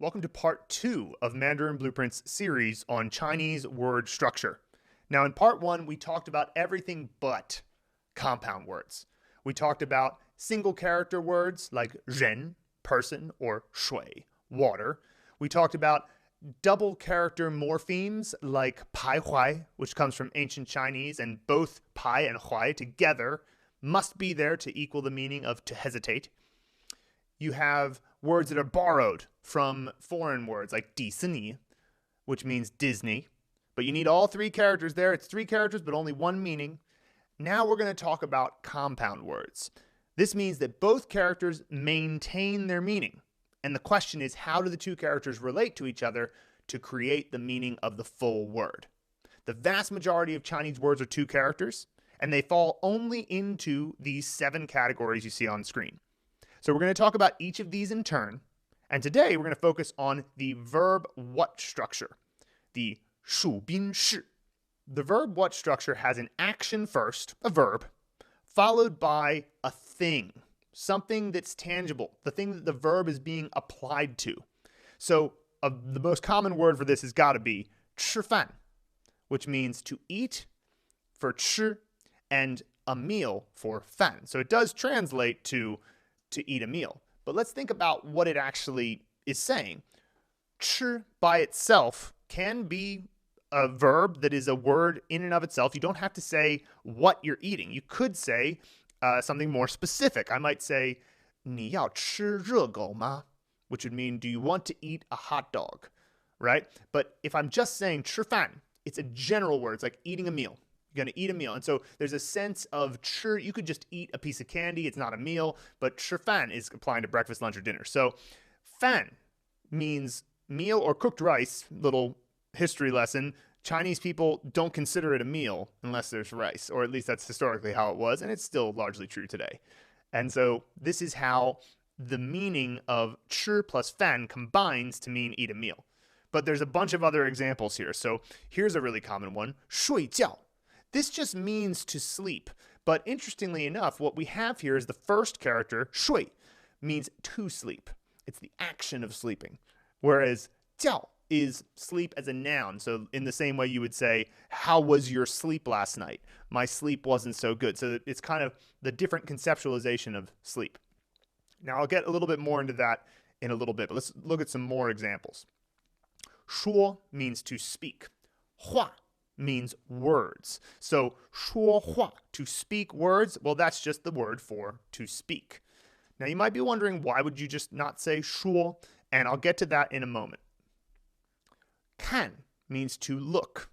Welcome to part 2 of Mandarin Blueprint's series on Chinese word structure. Now, in part 1, we talked about everything but compound words. We talked about single character words like ren, person, or shui, water. We talked about double character morphemes like pai huai, which comes from ancient Chinese, and both pai and huai together must be there to equal the meaning of to hesitate. You have words that are borrowed from foreign words like Disney, which means Disney. But you need all three characters there. It's three characters, but only one meaning. Now we're going to talk about compound words. This means that both characters maintain their meaning. And the question is, how do the two characters relate to each other to create the meaning of the full word? The vast majority of Chinese words are two characters, and they fall only into these 7 categories you see on screen. So we're going to talk about each of these in turn. And today we're going to focus on the verb what structure, the 属宾式. The verb what structure has an action first, a verb, followed by a thing, something that's tangible, the thing that the verb is being applied to. So the most common word for this has got to be 吃饭, which means to eat for 吃 and a meal for 饭. So it does translate to eat a meal. But let's think about what it actually is saying. 吃 by itself can be a verb that is a word in and of itself. You don't have to say what you're eating. You could say something more specific. I might say 你要吃热狗吗? Which would mean, do you want to eat a hot dog? Right? But if I'm just saying 吃饭, it's a general word. It's like eating a meal. You're going to eat a meal. And so there's a sense of 吃. You could just eat a piece of candy. It's not a meal. But 吃饭 is applying to breakfast, lunch, or dinner. So 饭 means meal or cooked rice. Little history lesson. Chinese people don't consider it a meal unless there's rice. Or at least that's historically how it was. And it's still largely true today. And so this is how the meaning of 吃 plus 饭 combines to mean eat a meal. But there's a bunch of other examples here. So here's a really common one. 睡觉. This just means to sleep. But interestingly enough, what we have here is the first character, 睡, means to sleep. It's the action of sleeping. Whereas 觉 is sleep as a noun. So in the same way you would say, how was your sleep last night? My sleep wasn't so good. So it's kind of the different conceptualization of sleep. Now I'll get a little bit more into that in a little bit, but let's look at some more examples. 说 means to speak. 话 means words. So 说话, to speak words, well, that's just the word for to speak. Now you might be wondering, why would you just not say 说? And I'll get to that in a moment. 看 means to look.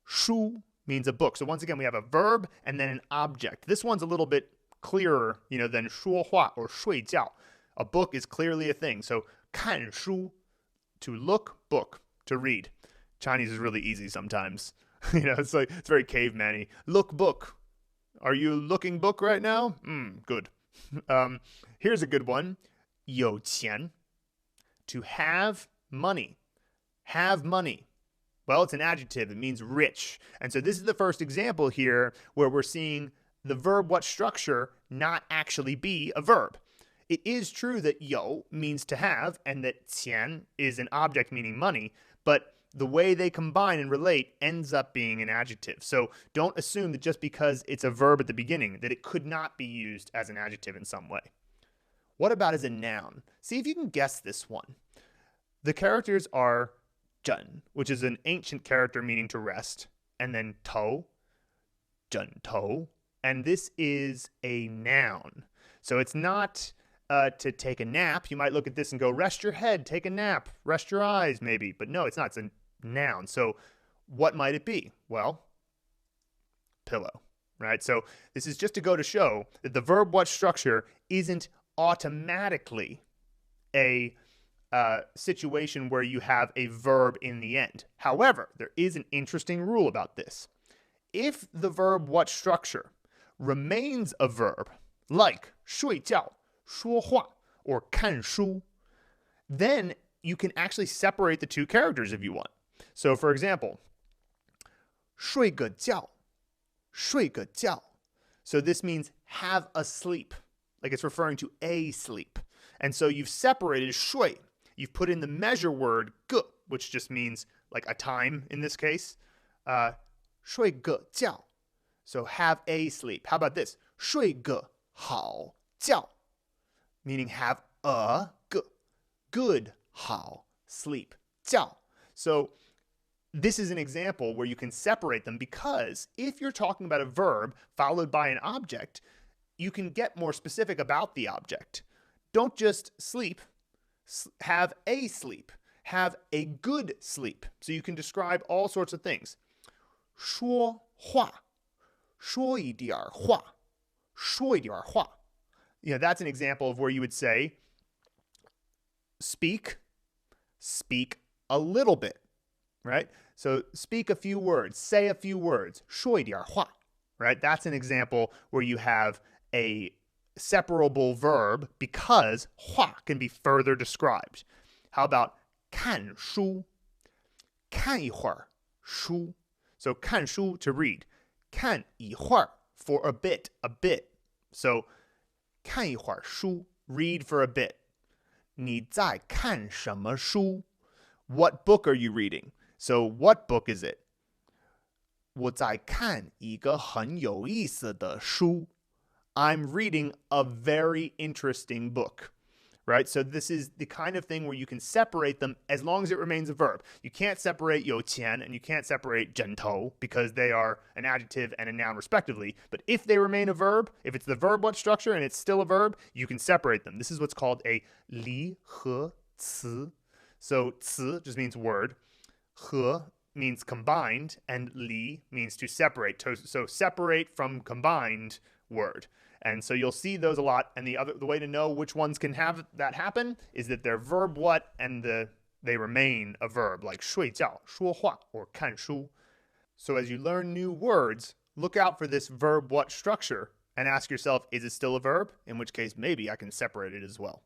书 means a book. So once again, we have a verb and then an object. This one's a little bit clearer, than 说话 or 睡觉. A book is clearly a thing. So 看书, to look, book, to read. Chinese is really easy sometimes. It's very caveman-y. Look book. Are you looking book right now? Good. Here's a good one. 有钱. To have money. Have money. Well, it's an adjective. It means rich. And so this is the first example here where we're seeing the verb what structure not actually be a verb. It is true that 有 means to have and that 钱 is an object meaning money, but the way they combine and relate ends up being an adjective. So don't assume that just because it's a verb at the beginning that it could not be used as an adjective in some way. What about as a noun? See if you can guess this one. The characters are 枕, which is an ancient character meaning to rest, and then 头, 枕头, and this is a noun. So it's not to take a nap. You might look at this and go, rest your head, take a nap, rest your eyes maybe. But no, it's not. It's a noun. So what might it be? Well, pillow, right? So this is just to go to show that the verb what structure isn't automatically a situation where you have a verb in the end. However, there is an interesting rule about this. If the verb what structure remains a verb, like 睡觉, 说话, or 看书, then you can actually separate the two characters if you want. So for example, 睡个觉, 睡个觉. So this means have a sleep, like it's referring to a sleep. And so you've separated 睡. you've put in the measure word 个, which just means like a time in this case. 睡个觉. So have a sleep. How about this? 睡个好觉, meaning have a good 好 sleep. 觉. So this is an example where you can separate them because if you're talking about a verb followed by an object, you can get more specific about the object. Don't just sleep, have a sleep, have a good sleep. So you can describe all sorts of things. 说话, 说一点话, 说一点话. That's an example of where you would say, speak a little bit. Right? So speak a few words, say a few words, 说一点话, right? That's an example where you have a separable verb because 话 can be further described. How about 看书? 看一会儿书. So 看书 to read. 看一会儿 for a bit. So 看一会儿书 read for a bit. 你在看什么书? What book are you reading? So what book is it? 我在看一个很有意思的书. I'm reading a very interesting book. Right? So this is the kind of thing where you can separate them as long as it remains a verb. You can't separate 有钱 and you can't separate 枕头 because they are an adjective and a noun respectively. But if they remain a verb, if it's the verb what structure and it's still a verb, you can separate them. This is what's called a 离合词. So 词 just means word. 和 means combined, and 离 means to separate. So separate from combined word. And so you'll see those a lot. And the way to know which ones can have that happen is that they're verb what and they remain a verb, like 睡觉, 说话, or 看书. So as you learn new words, look out for this verb what structure and ask yourself, is it still a verb? In which case, maybe I can separate it as well.